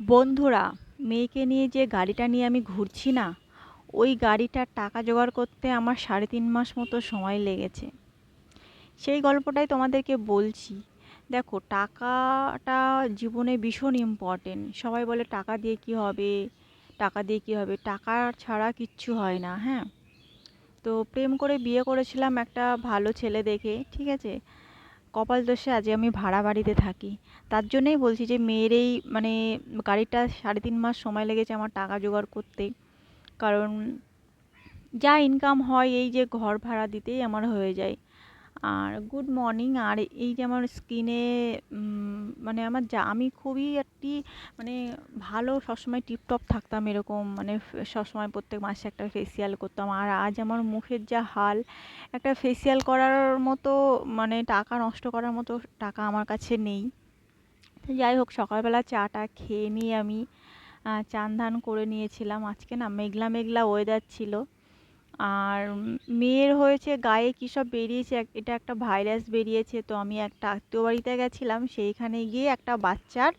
বন্ধুরা, মেয়েকে নিয়ে যে গাড়িটা নিয়ে আমি ঘুরছি না, ওই গাড়িটার টাকা জোগাড় করতে আমার 3.5 মাস মতো সময় লেগেছে। সেই গল্পটাই তোমাদেরকে বলছি। দেখো, টাকাটা জীবনে ভীষণ ইম্পর্টেন্ট। সবাই বলে টাকা দিয়ে কি হবে, টাকা দিয়ে কি হবে, টাকা ছাড়া কিচ্ছু হয় না। হ্যাঁ, তো প্রেম করে বিয়ে করেছিলাম একটা ভালো ছেলে দেখে, ঠিক আছে। কপাল দোষে আজকে আমি ভাড়া বাড়িতে থাকি। তার জন্যই বলছি যে মেয়ের এই মানে গাড়িটা 3.5 মাস সময় লেগেছে আমার টাকা জোগাড় করতে। কারণ যা ইনকাম হয় এই যে ঘর ভাড়া দিতেই আমার হয়ে যায়। আর গুড মর্নিং। আর এই যে আমার স্কিনে মানে আমি খুবই একটি মানে ভালো সবসময় টিপটপ থাকতাম, এরকম মানে সবসময় প্রত্যেক মাসে একটা ফেসিয়াল করতাম। আর আজ আমার মুখের যা হাল, একটা ফেসিয়াল করার মতো মানে টাকা নষ্ট করার মতো টাকা আমার কাছে নেই। তো যাই হোক, সকালবেলা চাটা খেয়ে নিয়ে আমি চান ধান করে নিয়েছিলাম। আজকে না মেঘলা মেঘলা ওয়েদার ছিল। আর মেয়ের হয়েছে গায়ে কী সব বেরিয়েছে, এটা একটা ভাইরাস বেরিয়েছে। তো আমি একটা আত্মীয় বাড়িতে গেছিলাম, সেইখানে গিয়ে একটা বাচ্চার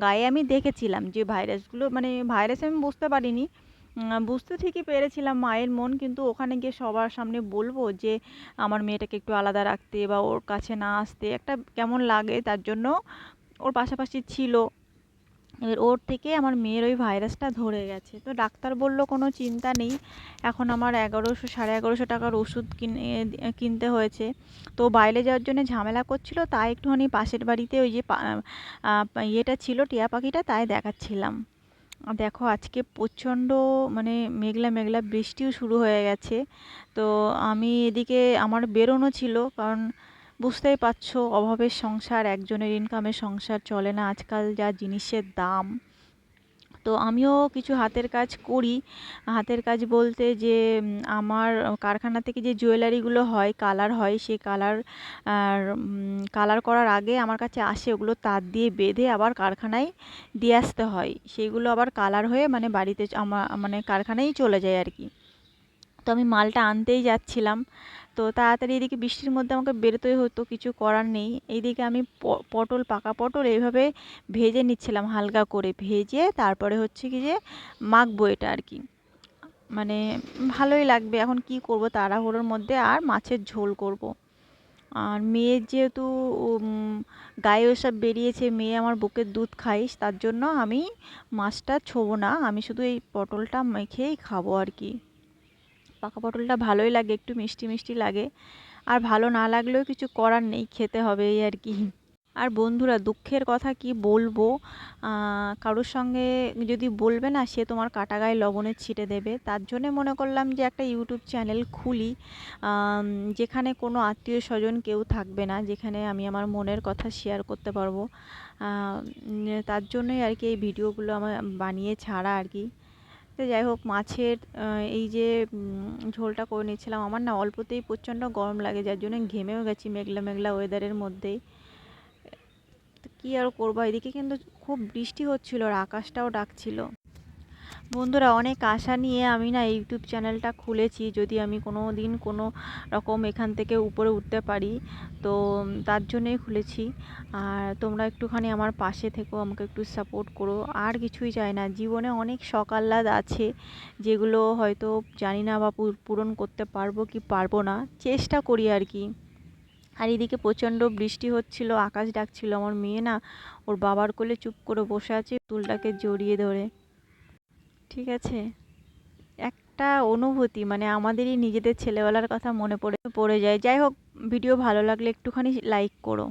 গায়ে আমি দেখেছিলাম যে ভাইরাসগুলো, মানে ভাইরাস আমি বুঝতে পারিনি। বুঝতে ঠিকই পেরেছিলাম মায়ের মন, কিন্তু ওখানে গিয়ে সবার সামনে বলবো যে আমার মেয়েটাকে একটু আলাদা রাখতে বা ওর কাছে না আসতে, একটা কেমন লাগে, তার জন্য ওর পাশাপাশি ছিল। এবার ওর থেকে আমার মেয়ের ওই ভাইরাসটা ধরে গেছে। তো ডাক্তার বলল কোনো চিন্তা নেই। এখন আমার 1100 সাড়ে 1100 টাকার ওষুধ কিনতে হয়েছে। তো বাইরে যাওয়ার জন্য ঝামেলা করছিল, তাই একটুখানি পাশের বাড়িতে ওই যে ইয়েটা ছিল, টিয়া পাখিটা, তাই দেখাচ্ছিলাম। দেখো আজকে প্রচণ্ড মানে মেঘলা মেঘলা বৃষ্টিও শুরু হয়ে গেছে। তো আমি এদিকে আমার বেরোনো ছিল, কারণ বুঝতেই পারছো অভাবের সংসার, একজনের ইনকামে সংসার চলে না আজকাল, যা জিনিসের দাম। তো আমিও কিছু হাতের কাজ করি। হাতের কাজ বলতে যে আমার কারখানা থেকে যে জুয়েলারিগুলো হয়, কালার হয়, সেই কালার আর কালার করার আগে আমার কাছে আসে, ওগুলো তার দিয়ে বেঁধে আবার কারখানায় দিয়ে আসতে হয়। সেইগুলো আবার কালার হয়ে মানে বাড়িতে আমার মানে কারখানায় চলে যায় আর কি। তো আমি মালটা আনতেই যাচ্ছিলাম। তো তাড়াতাড়ি এদিকে বৃষ্টির মধ্যে আমাকে বেরোতেই হতো, কিছু করার নেই। এইদিকে আমি পটল, পাকা পটল এইভাবে ভেজে নিচ্ছিলাম, হালকা করে ভেজে তারপরে হচ্ছে কি যে মাখবো এটা আর কি। মানে ভালোই লাগবে। এখন কি করব তাড়াহুড়োর মধ্যে, আর মাছের ঝোল করব। আর মেয়ের যেহেতু গায়ে ওসব বেরিয়েছে, মেয়ে আমার বুকের দুধ খাইস, তার জন্য আমি মাছটা ছোবো না, আমি শুধু এই পটলটা মেখেই খাবো আর কি। পাকা পটলটা ভালোই লাগে, একটু মিষ্টি মিষ্টি লাগে। আর ভালো না লাগলেও কিছু করার নেই, খেতে হবে এই আর কি। আর বন্ধুরা, দুঃখের কথা কি বলবো, কারোর সঙ্গে যদি বলবে না, সে তোমার কাটা গায়ে লবণের ছিটে দেবে। তার জন্যে মনে করলাম যে একটা ইউটিউব চ্যানেল খুলি, যেখানে কোনো আত্মীয় স্বজন কেউ থাকবে না, যেখানে আমি আমার মনের কথা শেয়ার করতে পারবো। তার জন্যই আর কি এই ভিডিওগুলো আমার বানিয়ে ছাড়া আর কি। তো যাই হোক, মাছের এই যে ঝোলটা করে নিচ্ছিলাম। আমার না অল্পতেই প্রচণ্ড গরম লাগে, যার জন্য ঘেমেও গেছি মেঘলা মেঘলা ওয়েদারের মধ্যেই। তো কী আর করবো, এদিকে কিন্তু খুব বৃষ্টি হচ্ছিল আর আকাশটাও ডাকছিল। বন্ধুরা, অনেক আশা নিয়ে আমি না ইউটিউব চ্যানেলটা খুলেছি, যদি আমি কোনো দিন কোনো রকম এখান থেকে উপরে উঠতে পারি, তো তার জন্যই খুলেছি। আর তোমরা একটুখানি আমার পাশে থেকো, আমাকে একটু সাপোর্ট করো। আর কিছুই চাই না, জীবনে অনেক শখ আহ্লাদ আছে, যেগুলো হয়তো জানি না বা পূরণ করতে পারবো কি পারবো না, চেষ্টা করি আর কি। আর এদিকে প্রচণ্ড বৃষ্টি হচ্ছিল, আকাশ ডাকছিল। আমার মেয়ে না ওর বাবার কোলে চুপ করে বসে আছে, তুলটাকে জড়িয়ে ধরে। ঠিক আছে, একটা অনুভূতি, মানে আমাদেরই নিজেদের ছেলেবেলার কথা মনে পড়ে পড়ে যায়। যাই হোক, ভিডিও ভালো লাগলে একটুখানি লাইক করো।